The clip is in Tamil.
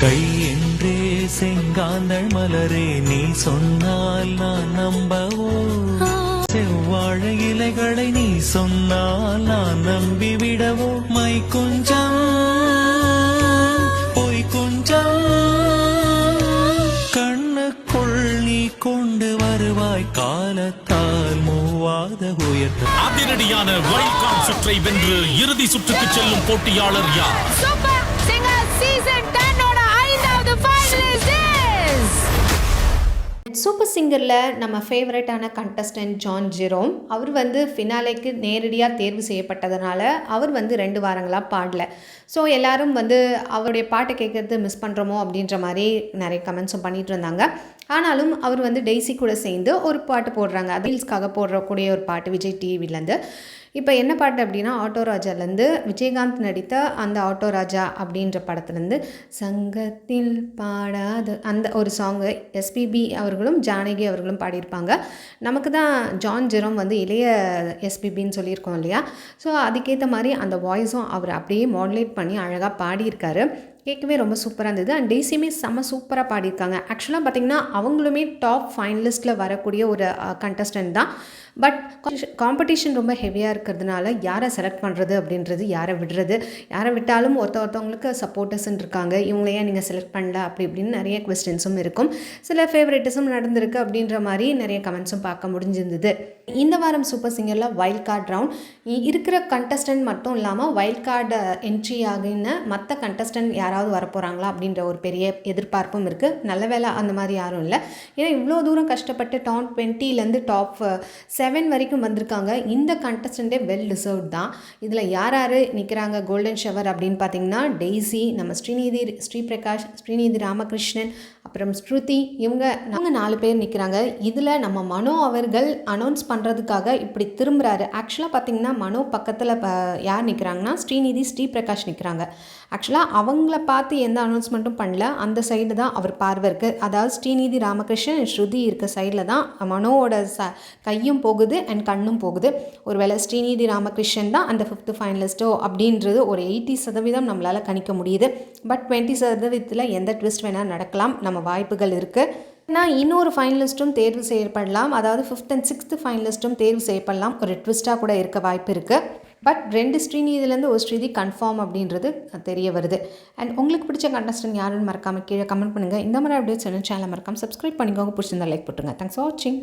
கை என்றே செங்காந்தள் மலரே நீ சொன்னால் நான் நம்பவோ, செவ்வாழை இலைகளை நீ சொன்னால் நான் நம்பிவிடவோ, மை கொஞ்சம் பொய் கொஞ்சம் கண்ணுக்குள் நீ கொண்டு வருவாய் காலத்தால் மூவாத உயர்த்த. அதிரடியான வைல்ட் கார்டு சுற்றை வென்று இறுதி சுற்றுக்கு செல்லும் போட்டியாளர் யார்? சூப்பர் சிங்கர் சீசன் 10 ஓட 5வது ஃபைனலிஸ்ட் இஸ் சூப்பர் சிங்கரில் நம்ம ஃபேவரட்டான கண்டஸ்டன்ட் ஜான் ஜெரோம். அவர் வந்து ஃபினாலேக்கு நேரடியாக தேர்வு செய்யப்பட்டதுனால அவர் வந்து 2 வாரங்களாக பாடல. ஸோ எல்லோரும் வந்து அவருடைய பாட்டை கேட்குறது மிஸ் பண்ணுறோமோ அப்படின்ற மாதிரி நிறைய கமெண்ட்ஸும் பண்ணிகிட்டு இருந்தாங்க. ஆனாலும் அவர் வந்து டெய்ஸி கூட சேர்ந்து ஒரு பாட்டு போடுறாங்க. அது ரீல்ஸ்க்காக போடுறக்கூடிய ஒரு பாட்டு விஜய் டிவிலேருந்து. இப்போ என்ன பாட்டு அப்படின்னா ஆட்டோ ராஜாலேருந்து விஜயகாந்த் நடித்த அந்த ஆட்டோ ராஜா அப்படின்ற படத்துலேருந்து சங்கத்தில் பாடாது அந்த ஒரு சாங்கு எஸ்பிபி அவர்களும் ஜானகி அவர்களும் பாடியிருப்பாங்க. நமக்கு தான் ஜான் ஜெரோம் வந்து இளைய எஸ்பிபின்னு சொல்லியிருக்கோம் இல்லையா. ஸோ அதுக்கேற்ற மாதிரி அந்த வாய்ஸும் அவர் அப்படியே மாடுலேட் பண்ணி அழகாக பாடியிருக்காரு. கேட்கவே ரொம்ப சூப்பராக இருந்தது. அண்ட் டெய்ஸியுமே செம்ம சூப்பராக பாடியிருக்காங்க. ஆக்சுவலாக பார்த்திங்கன்னா அவங்களுமே டாப் ஃபைனலிஸ்ட்டில் வரக்கூடிய ஒரு கண்டஸ்டன்ட் தான். பட் காம்படிஷன் ரொம்ப ஹெவியாக இருக்கிறதுனால யாரை செலக்ட் பண்ணுறது அப்படின்றது, யாரை விடுறது, யாரை விட்டாலும் ஒருத்தவங்களுக்கு சப்போர்ட்டர்ஸ்ன்னு இருக்காங்க, இவங்கள ஏன் நீங்கள் செலக்ட் பண்ணல அப்படி இப்படின்னு நிறைய கொஸ்டின்ஸும் இருக்கும். சில ஃபேவரட்டிஸும் நடந்திருக்கு அப்படின்ற மாதிரி நிறைய கமெண்ட்ஸும் பார்க்க முடிஞ்சிருந்தது. இந்த வாரம் சூப்பர் சிங்கரில் வைல்ட் கார்டு ரவுண்ட் இருக்கிற கண்டஸ்டன்ட் மட்டும் இல்லாமல் வைல்ட் கார்டு என்ட்ரி ஆகின மற்ற கண்டஸ்டன்ட் யாராவது வரப்போகிறாங்களா அப்படின்ற ஒரு பெரிய எதிர்பார்ப்பும் இருக்குது. நல்ல வேலை அந்த மாதிரி யாரும் இல்லை. ஏன்னா இவ்வளோ தூரம் கஷ்டப்பட்டு டாப் 20லேருந்து டாப் 7 வரைக்கும் வந்திருக்காங்க. இந்த கண்டஸ்டண்ட்டே வெல் டிசர்வ்ட் தான். இதில் யார் யார் நிற்கிறாங்க கோல்டன் ஷவர் அப்படின்னு பார்த்தீங்கன்னா டெய்ஸி, நம்ம ஸ்ரீபிரகாஷ், ஸ்ரீநிதி ராமகிருஷ்ணன், அப்புறம் ஸ்ருதி, இவங்க 4 பேர் நிற்கிறாங்க. இதில் நம்ம மனோ அவர்கள் அனௌன்ஸ் பண்ணுறதுக்காக இப்படி திரும்புகிறாரு. ஆக்சுவலாக பார்த்திங்கன்னா மனோ பக்கத்தில் யார் நிற்கிறாங்கன்னா ஸ்ரீபிரகாஷ் நிற்கிறாங்க. ஆக்சுவலாக அவங்கள பார்த்து எந்த அனௌன்ஸ்மெண்ட்டும் பண்ணல. அந்த சைடு தான் அவர் பார்வை இருக்குது. அதாவது ஸ்ரீநிதி ராமகிருஷ்ணன் ஸ்ருதி இருக்க சைடில் தான் மனோவோட கையும் போகுது அண்ட் கண்ணும் போகுது. ஒருவேளை ஸ்ரீநிதி ராமகிருஷ்ணன் தான் அந்த 5th ஃபைனலிஸ்ட்டோ அப்படின்றது ஒரு 80% நம்மளால் கணிக்க முடியுது. பட் 20% எந்த ட்விஸ்ட் வேணால் நடக்கலாம், நம்ம வாய்ப்புகள் இருக்குது. ஏன்னா இன்னொரு ஃபைனலிஸ்ட்டும் தேர்வு செய்யப்படலாம். அதாவது 5th and 6th ஃபைனலிஸ்ட்டும் தேர்வு செய்யப்படலாம். ஒரு ட்விஸ்ட்டாக கூட இருக்க வாய்ப்பு இருக்குது. பட் 2 ஸ்ரீநிதியிலேருந்து ஒரு ஸ்ரீதி கன்ஃபார்ம் அப்படின்றது தெரிய வருது. அண்ட் உங்களுக்கு பிடிச்ச கண்டஸ்டன்ட் யாருன்னு மறக்காமல் கீழே கமெண்ட் பண்ணுங்கள். இந்த மாதிரி அப்டேட்ஸ் என்ன சேனலை மறக்காமல் சப்ஸ்கிரைப் பண்ணிக்கோங்க. பிடிச்சிருந்தா லைக் போட்டுருங்க. தேங்க்ஸ் ஃபார் வாட்சிங்.